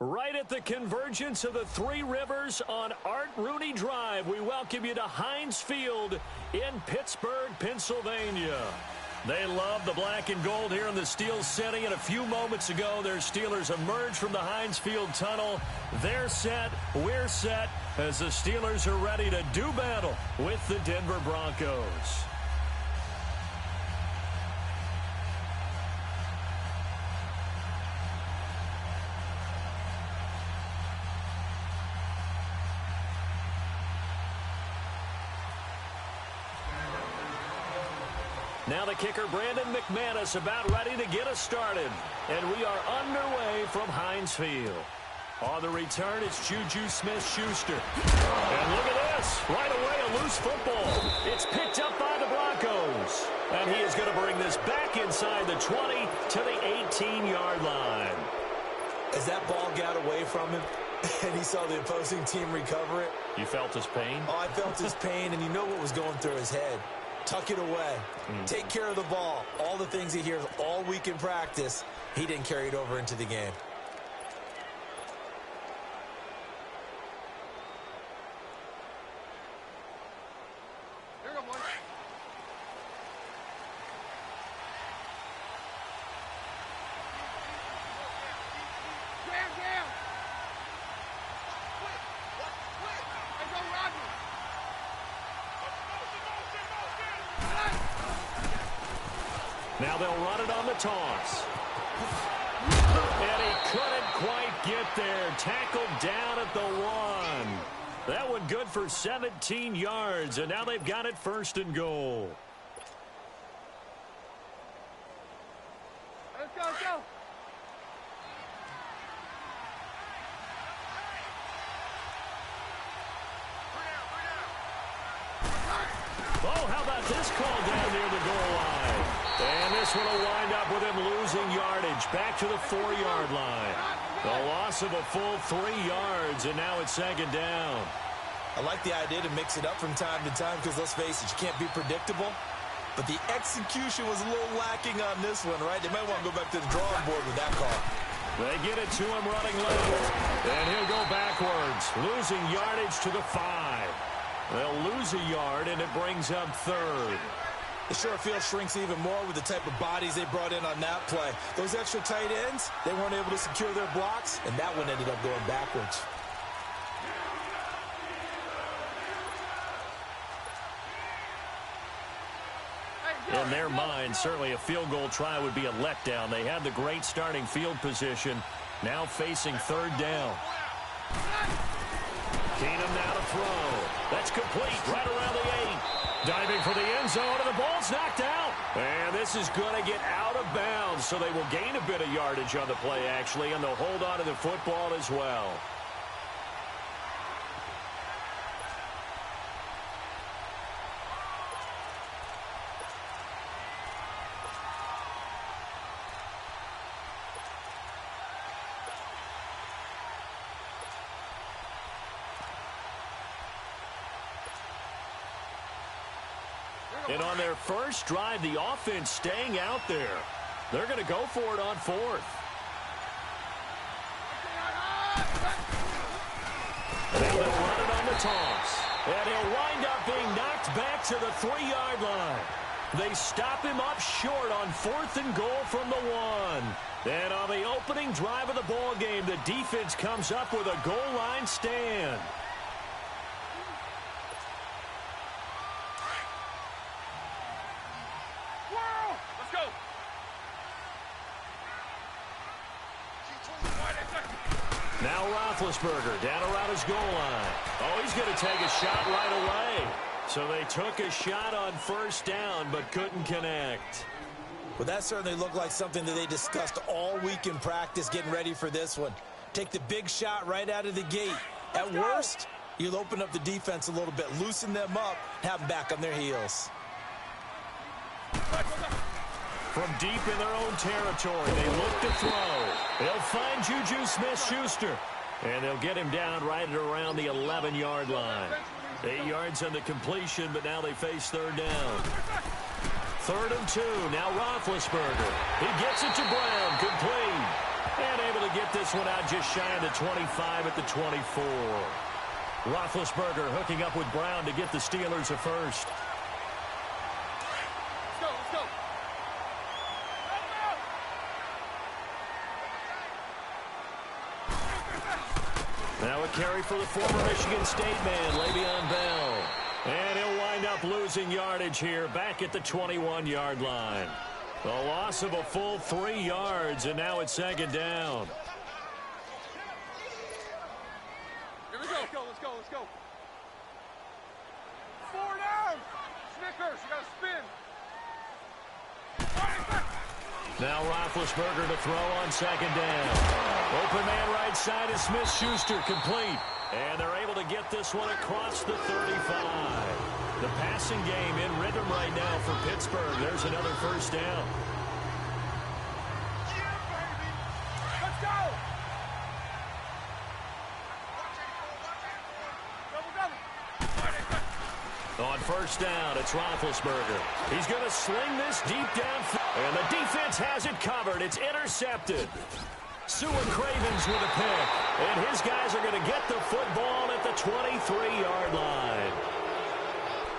Right at the convergence of the Three Rivers on Art Rooney Drive, we welcome you to Heinz Field in Pittsburgh, Pennsylvania. They love the black and gold here in the Steel City, and a few moments ago, their Steelers emerged from the Heinz Field tunnel. They're set, we're set, as the Steelers are ready to do battle with the Denver Broncos. Now the kicker, Brandon McManus, about ready to get us started. And we are underway from Heinz Field. On the return, it's Juju Smith-Schuster. And look at this. Right away, a loose football. It's picked up by the Broncos. And he is going to bring this back inside the 20 to the 18-yard line. As that ball got away from him, and he saw the opposing team recover it. You felt his pain? Oh, I felt his pain, and you know what was going through his head. Tuck it away. Take care of the ball. All the things he hears all week in practice, he didn't carry it over into the game. Here we go, boys. Jam. Quick. Hey, go, Rodney. Now they'll run it on the toss. And he couldn't quite get there. Tackled down at the 1. That one good for 17 yards, and now they've got it 1st and goal. Let's go. Oh, how about this call down near the goal line? And this one will wind up with him losing yardage back to the 4-yard line. The loss of a full 3 yards, and now it's 2nd down. I like the idea to mix it up from time to time because, let's face it, you can't be predictable. But the execution was a little lacking on this one, right? They might want to go back to the drawing board with that call. They get it to him running left. And he'll go backwards, losing yardage to the 5. They'll lose a yard, and it brings up 3rd. The short field shrinks even more with the type of bodies they brought in on that play. Those extra tight ends, they weren't able to secure their blocks, and that one ended up going backwards. In their mind, certainly a field goal try would be a letdown. They had the great starting field position, now facing 3rd down. Keenum now to throw. That's complete right around the 8. Diving for the end zone, and the ball's knocked out. And this is going to get out of bounds, so they will gain a bit of yardage on the play, actually, and they'll hold on to the football as well. And on their first drive, the offense staying out there. They're going to go for it on 4th. Now they'll run it on the toss. And he'll wind up being knocked back to the 3-yard line. They stop him up short on 4th and goal from the 1. And on the opening drive of the ball game, the defense comes up with a goal line stand. Now Roethlisberger down around his goal line. Oh, he's going to take a shot right away. So they took a shot on 1st down but couldn't connect. Well, that certainly looked like something that they discussed all week in practice getting ready for this one. Take the big shot right out of the gate. At worst, you'll open up the defense a little bit, loosen them up, have them back on their heels. From deep in their own territory, they look to throw. They'll find Juju Smith-Schuster. And they'll get him down right at around the 11-yard line. 8 yards on the completion, but now they face 3rd down. 3rd and 2. Now Roethlisberger. He gets it to Brown. Complete. And able to get this one out just shy of the 25 at the 24. Roethlisberger hooking up with Brown to get the Steelers a first. Let's go, let's go. Now a carry for the former Michigan State man, Le'Veon Bell. And he'll wind up losing yardage here back at the 21-yard line. The loss of a full 3 yards, and now it's second down. Here we go. Let's go, let's go, let's go. 4 down. Snickers, you got to spin. Now Roethlisberger to throw on second down. Open man right side is Smith-Schuster, complete. And they're able to get this one across the 35. The passing game in rhythm right now for Pittsburgh. There's another first down. Yeah, baby. Let's go. Double. On first down, it's Roethlisberger. He's going to sling this deep down. And the defense has it covered. It's intercepted. Sue Cravens with a pick. And his guys are going to get the football at the 23-yard line.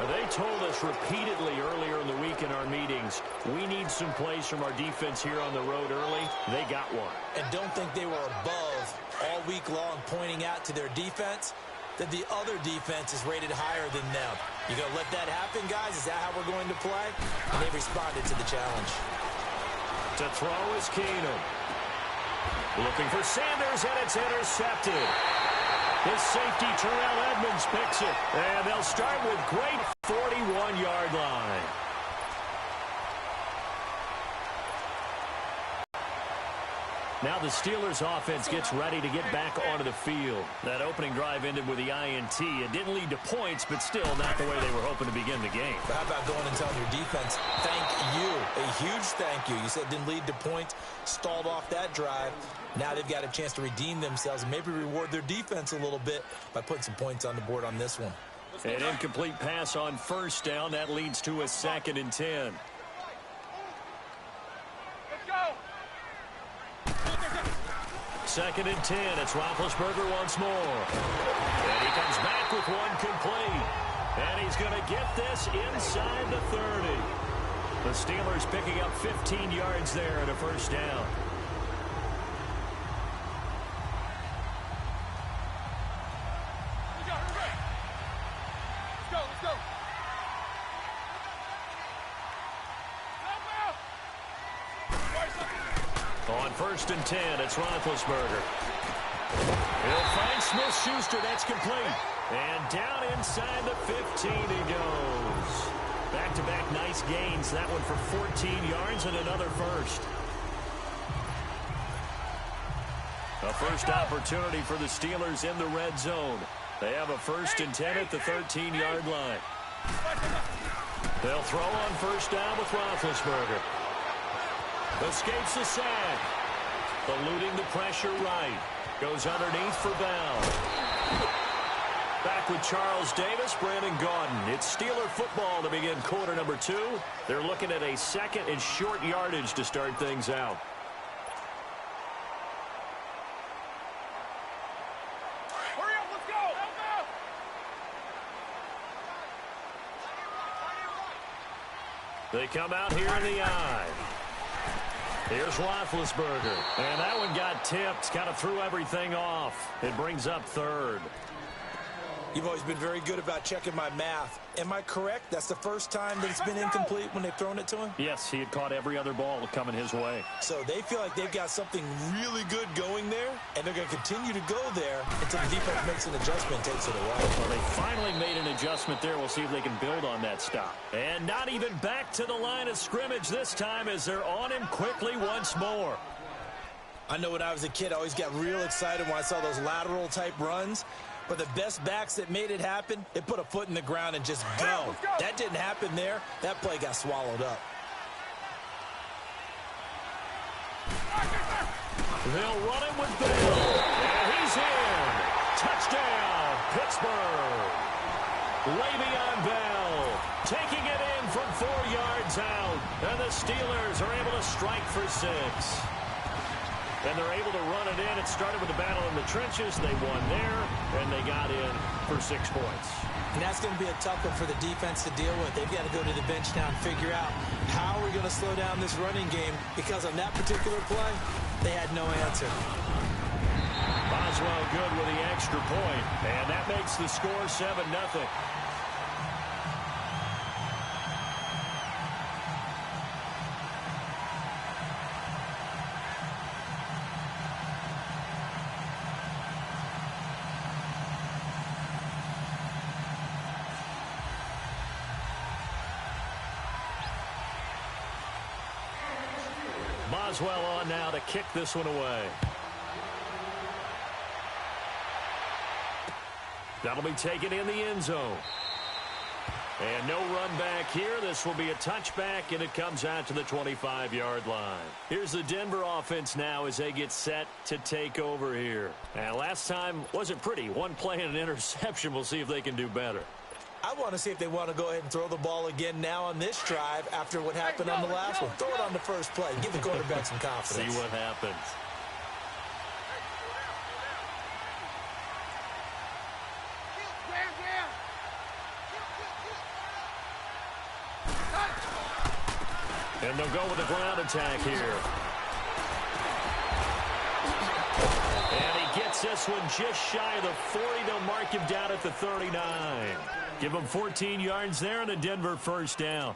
They told us repeatedly earlier in the week in our meetings, we need some plays from our defense here on the road early. They got one. And don't think they were above all week long pointing out to their defense that the other defense is rated higher than them. You going to let that happen, guys? Is that how we're going to play? And they responded to the challenge. To throw is Keenum. Looking for Sanders, and it's intercepted. His safety, Terrell Edmonds, picks it. And they'll start with great 41-yard line. Now the Steelers offense gets ready to get back onto the field. That opening drive ended with the INT. It didn't lead to points, but still not the way they were hoping to begin the game. But how about going and telling your defense, thank you, a huge thank you. You said it didn't lead to points, stalled off that drive. Now they've got a chance to redeem themselves and maybe reward their defense a little bit by putting some points on the board on this one. An incomplete pass on first down. That leads to a 2nd and 10. Let's go. 2nd and 10. It's Roethlisberger once more. And he comes back with one complete. And he's going to get this inside the 30. The Steelers picking up 15 yards there at a first down. On 1st and 10, it's Roethlisberger. He'll find Smith-Schuster. That's complete. And down inside the 15 he goes. Back-to-back nice gains. That one for 14 yards and another first. A first opportunity for the Steelers in the red zone. They have a 1st and 10 at the 13-yard line. They'll throw on first down with Roethlisberger. Escapes the sack. Eluding the pressure right. Goes underneath for Bell. Back with Charles Davis, Brandon Gaudin. It's Steeler football to begin quarter number 2. They're looking at a 2nd and short yardage to start things out. Hurry up, let's go. They come out here in the eye. Here's Roethlisberger. And that one got tipped. Kind of threw everything off. It brings up 3rd. You've always been very good about checking my math. Am I correct? That's the first time that it's been incomplete when they've thrown it to him? Yes, he had caught every other ball coming his way. So they feel like they've got something really good going there, and they're going to continue to go there until the defense makes an adjustment and takes it away. Well, they finally made an adjustment there. We'll see if they can build on that stop. And not even back to the line of scrimmage this time as they're on him quickly once more. I know when I was a kid, I always got real excited when I saw those lateral-type runs. But the best backs that made it happen, they put a foot in the ground and just go. That didn't happen there. That play got swallowed up. They'll run it with Bell. And he's in. Touchdown, Pittsburgh. Le'Veon Bell taking it in from 4 yards out. And the Steelers are able to strike for 6. and they're able to run it in. It started with the battle in the trenches. They won there, and they got in for 6 points. And that's going to be a tough one for the defense to deal with. They've got to go to the bench now and figure out how we're going to slow down this running game, because on that particular play, they had no answer. Boswell good with the extra point, and that makes the score 7-0. Boswell on now to kick this one away. That'll be taken in the end zone. And no run back here. This will be a touchback, and it comes out to the 25-yard line. Here's the Denver offense now as they get set to take over here. And last time wasn't pretty. One play and an interception. We'll see if they can do better. I want to see if they want to go ahead and throw the ball again now on this drive after what happened on the last one. Throw it on the first play. Give the quarterback some confidence. See what happens. And they'll go with the ground attack here. And he gets this one just shy of the 40. They'll mark him down at the 39. Give him 14 yards there and a Denver first down.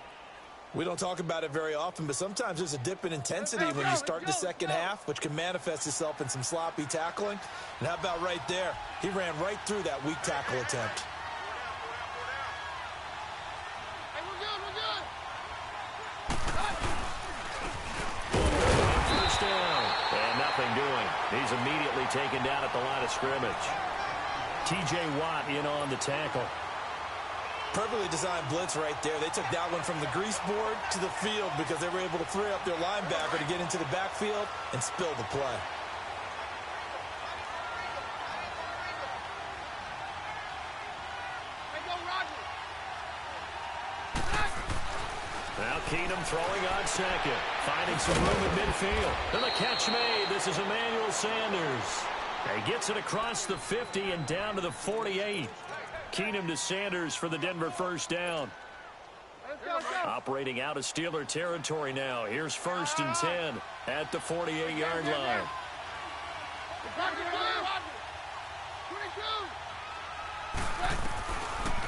We don't talk about it very often, but sometimes there's a dip in intensity when you start the second half, which can manifest itself in some sloppy tackling. And how about right there? He ran right through that weak tackle attempt. First down. And nothing doing. He's immediately taken down at the line of scrimmage. T.J. Watt in on the tackle. Perfectly designed blitz right there. They took that one from the grease board to the field because they were able to free up their linebacker to get into the backfield and spill the play. Now Keenum throwing on second. Finding some room at midfield. And the catch made. This is Emmanuel Sanders. He gets it across the 50 and down to the 48. Keenum to Sanders for the Denver first down. Operating out of Steeler territory now. Here's 1st and 10 at the 48-yard line.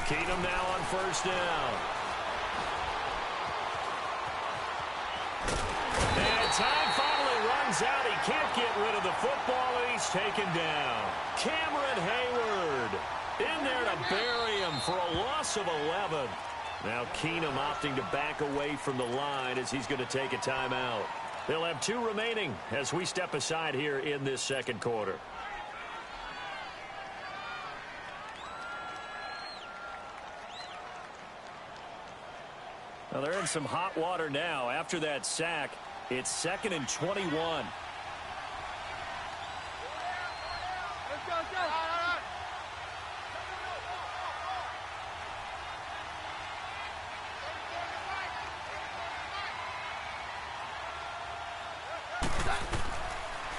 Keenum now on 1st down. And time finally runs out. He can't get rid of the football, and he's taken down. Cameron Hayward in there to bury him for a loss of 11. Now Keenum opting to back away from the line as he's going to take a timeout. They'll have 2 remaining as we step aside here in this second quarter. Now they're in some hot water now. After that sack, it's 2nd and 21.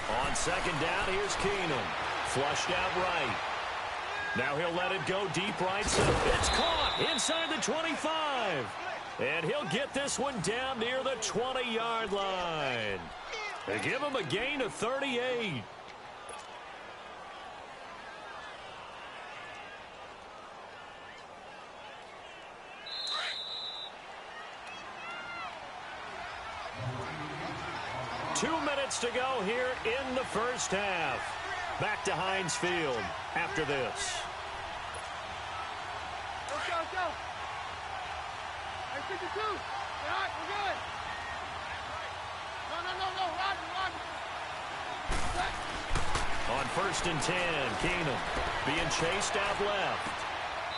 On 2nd down, here's Keenum. Flushed out right. Now he'll let it go deep right side. It's caught inside the 25. And he'll get this one down near the 20-yard line. They give him a gain of 38. Two minutes to go here in the first half. Back to Heinz Field after this. Let's go. I think it's 2. All right, we're good. No. Roger. On 1st and 10, Keenum being chased out left.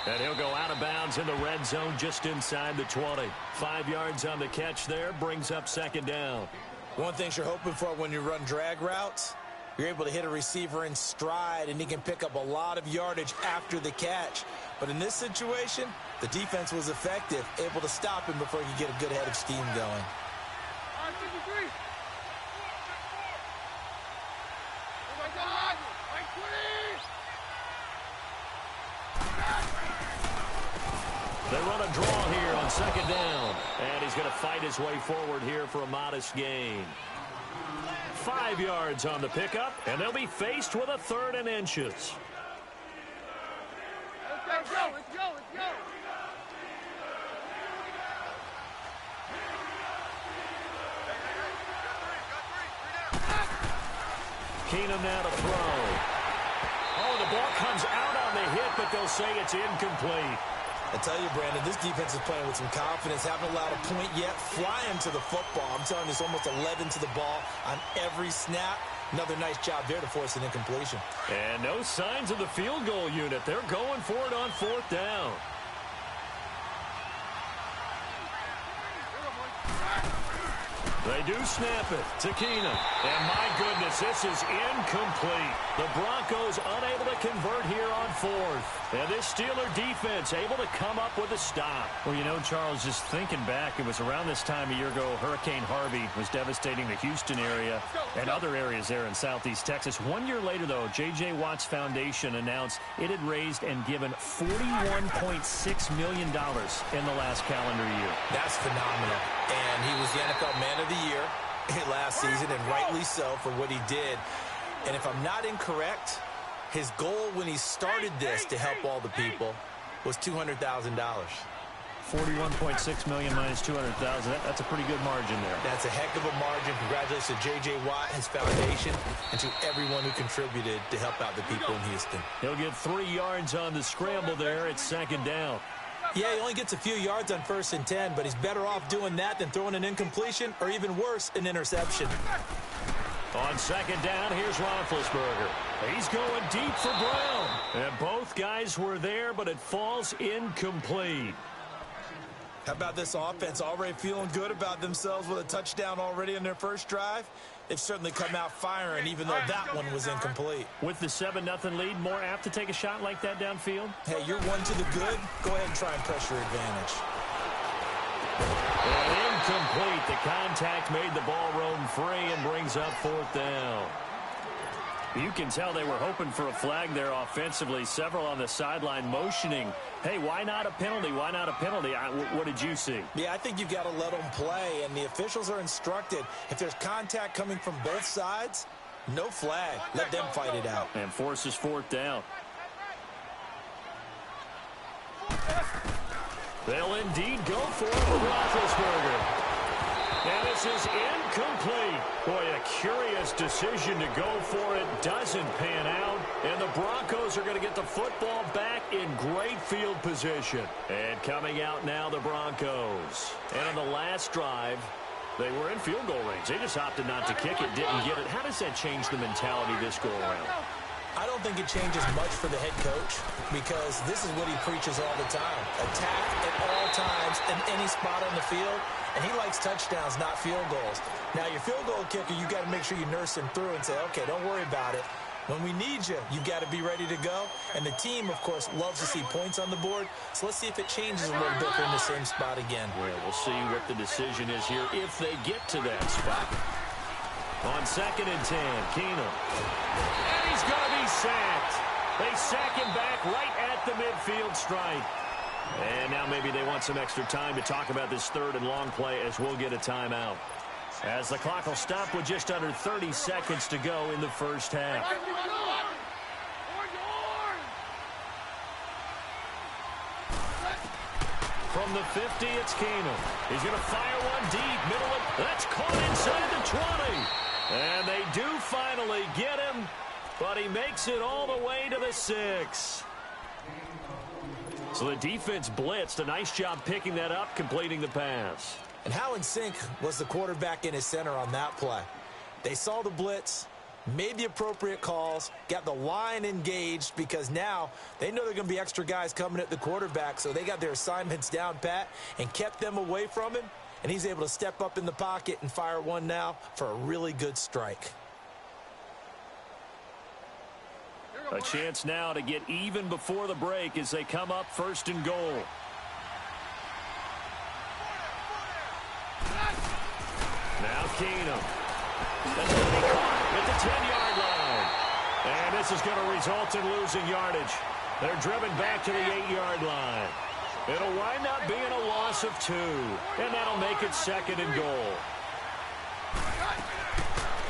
And he'll go out of bounds in the red zone just inside the 20. 5 yards on the catch there, brings up 2nd down. One thing you're hoping for when you run drag routes, you're able to hit a receiver in stride, and he can pick up a lot of yardage after the catch. But in this situation, the defense was effective, able to stop him before he could get a good head of steam going. They run a draw here on second down. And he's going to fight his way forward here for a modest gain. 5 yards on the pickup, and they'll be faced with a 3rd and inches. Let's go, let's go, let's go. Keenum now to throw. Oh, the ball comes out on the hit, but they'll say it's incomplete. I tell you, Brandon, this defense is playing with some confidence. Haven't allowed a point yet. Flying to the football. I'm telling you, it's almost 11 to the ball on every snap. Another nice job there to force an incompletion. And no signs of the field goal unit. They're going for it on 4th down. They do snap it to Keenum. And my goodness, this is incomplete. The Broncos unable to convert here on 4th. And this Steeler defense able to come up with a stop. Well, you know, Charles, just thinking back, it was around this time a year ago, Hurricane Harvey was devastating the Houston area and other areas there in southeast Texas. 1 year later, though, J.J. Watt's Foundation announced it had raised and given $41.6 million in the last calendar year. That's phenomenal. And he was the NFL Man of the Year last season, and rightly so for what he did. And if I'm not incorrect, his goal when he started this to help all the people was $200,000. 41.6 million minus 200,000. That's a pretty good margin there. That's a heck of a margin. Congratulations to J.J. Watt, his foundation, and to everyone who contributed to help out the people in Houston. He'll get 3 yards on the scramble there at second down. Yeah, he only gets a few yards on 1st and 10, but he's better off doing that than throwing an incompletion or even worse, an interception. On second down, here's Roethlisberger. He's going deep for Brown. And both guys were there, but it falls incomplete. How about this offense already feeling good about themselves with a touchdown already in their first drive? They've certainly come out firing, even though that one was incomplete. With the 7-0 lead, more apt to take a shot like that downfield? Hey, you're one to the good. Go ahead and try and press your advantage. And incomplete. The contact made the ball roam free and brings up 4th down. You can tell they were hoping for a flag there offensively. Several on the sideline motioning, hey, why not a penalty? Why not a penalty? What did you see? Yeah, I think you've got to let them play, and the officials are instructed. If there's contact coming from both sides, no flag. Let them fight it out. And forces 4th down. They'll indeed go for it with Roethlisberger. And this is incomplete. Boy, a curious decision to go for it. Doesn't pan out. And the Broncos are going to get the football back in great field position. And coming out now, the Broncos. And on the last drive, they were in field goal range. They just opted not to kick it, didn't get it. How does that change the mentality this go around? I don't think it changes much for the head coach because this is what he preaches all the time. Attack at all times in any spot on the field. And he likes touchdowns, not field goals. Now, your field goal kicker, you got to make sure you nurse him through and say, okay, don't worry about it. When we need you, you got to be ready to go. And the team, of course, loves to see points on the board. So let's see if it changes a little bit if they're in the same spot again. Well, we'll see what the decision is here if they get to that spot. On 2nd and 10, Keenum. And he's going to be sacked. They sack him back right at the midfield stripe. And now maybe they want some extra time to talk about this 3rd and long play as we'll get a timeout. As the clock will stop with just under 30 seconds to go in the first half. From the 50, it's Keenum. He's going to fire one deep, middle of, that's caught inside the 20. And they do finally get him, but he makes it all the way to the 6. So the defense blitzed. A nice job picking that up, completing the pass. And how in sync was the quarterback in his center on that play? They saw the blitz, made the appropriate calls, got the line engaged because now they know they're going to be extra guys coming at the quarterback, so they got their assignments down pat and kept them away from him, and he's able to step up in the pocket and fire one now for a really good strike. A chance now to get even before the break as they come up 1st and goal. Now Keenum. That's going to be caught at the 10-yard line. And this is going to result in losing yardage. They're driven back to the 8-yard line. It'll wind up being a loss of 2, and that'll make it 2nd and goal.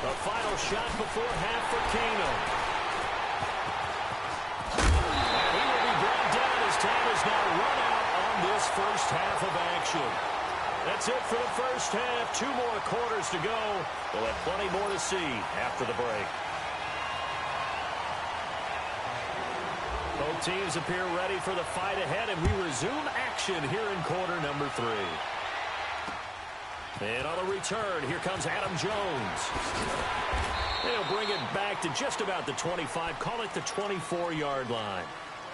The final shot before half for Keenum. And he will be brought down as time is now run out on this first half of action. That's it for the first half. 2 more quarters to go. We'll have plenty more to see after the break. Both teams appear ready for the fight ahead, and we resume action here in quarter number 3. And on the return, here comes Adam Jones. They'll bring it back to just about the 25, call it the 24-yard line.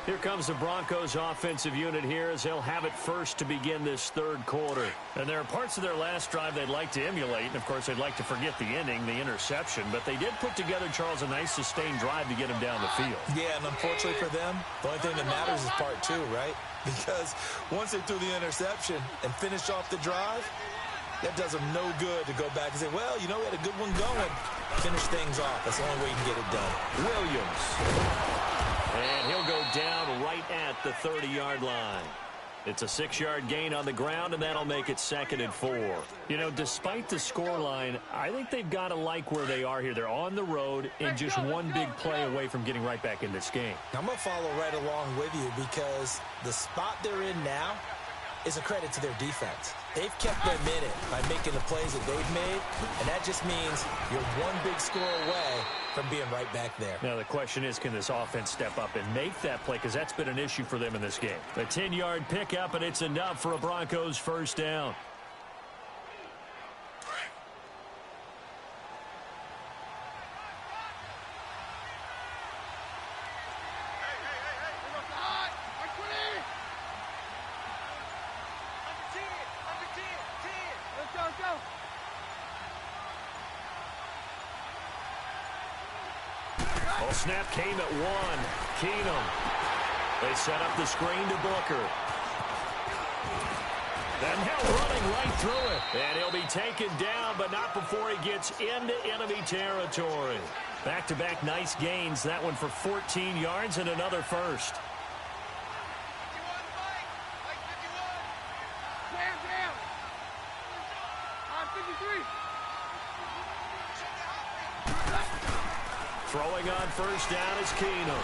Here comes the Broncos offensive unit here as they'll have it first to begin this 3rd quarter. And there are parts of their last drive they'd like to emulate. And, of course, they'd like to forget the ending, the interception. But they did put together, Charles, a nice sustained drive to get them down the field. Yeah, and unfortunately for them, the only thing that matters is part 2, right? Because once they threw the interception and finished off the drive, that does them no good to go back and say, well, you know, we had a good one going. Finish things off. That's the only way you can get it done. Williams. And he'll go down right at the 30-yard line. It's a 6-yard gain on the ground, and that'll make it 2nd and 4. You know, despite the scoreline, I think they've got to like where they are here. They're on the road and just one big play away from getting right back in this game. I'm going to follow right along with you because the spot they're in now is a credit to their defense. They've kept them in it by making the plays that they've made, and that just means you're one big score away from being right back there. Now, the question is, can this offense step up and make that play? Because that's been an issue for them in this game. A 10-yard pickup, and it's enough for a Broncos first down. Well, snap came at 1. Keenum. They set up the screen to Booker. And now running right through it. And he'll be taken down, but not before he gets into enemy territory. Back-to-back nice gains. That one for 14 yards and another first. Throwing on first down is Keenum.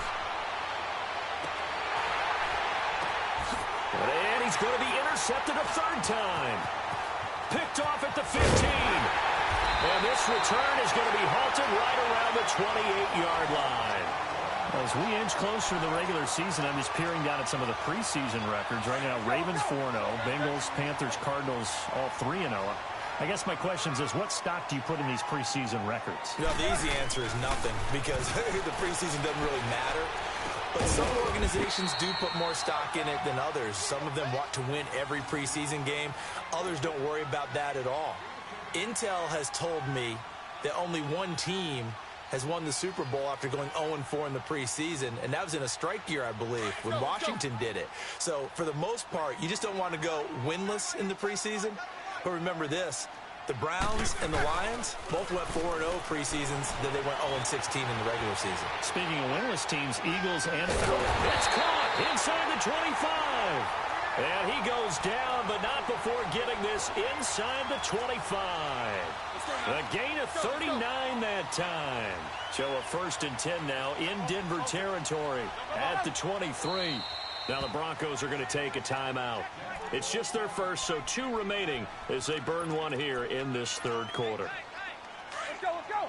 And he's going to be intercepted a 3rd time. Picked off at the 15. And this return is going to be halted right around the 28-yard line. As we inch closer to the regular season, I'm just peering down at some of the preseason records. Right now, Ravens 4-0, Bengals, Panthers, Cardinals, all 3-0. I guess my question is, what stock do you put in these preseason records? You know, the easy answer is nothing because the preseason doesn't really matter. But some organizations do put more stock in it than others. Some of them want to win every preseason game. Others don't worry about that at all. Intel has told me that only one team has won the Super Bowl after going 0-4 in the preseason, and that was in a strike year, I believe, when Washington did it. So for the most part, you just don't want to go winless in the preseason. But remember this, the Browns and the Lions both went 4-0 preseasons, then they went 0-16 in the regular season. Speaking of winless teams, Eagles and Falcons. It's caught inside the 25. And he goes down, but not before getting this inside the 25. A gain of 39 that time. So a 1st and 10 now in Denver territory at the 23. Now the Broncos are going to take a timeout. It's just their first, so 2 remaining as they burn one here in this 3rd quarter. Let's go, let's go.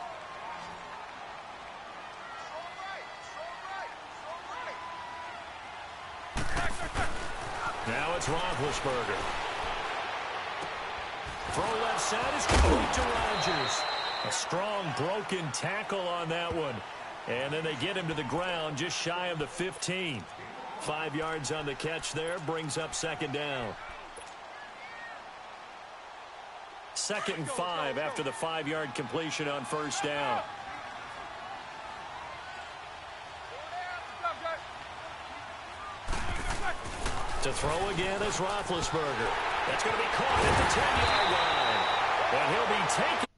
Now it's Roethlisberger. Throw left side is complete to Rodgers. A strong broken tackle on that one. And then they get him to the ground just shy of the 15. 5 yards on the catch there, brings up 2nd down. 2nd and 5 after the 5-yard completion on first down. To throw again is Roethlisberger. That's going to be caught at the 10-yard line. And he'll be taken.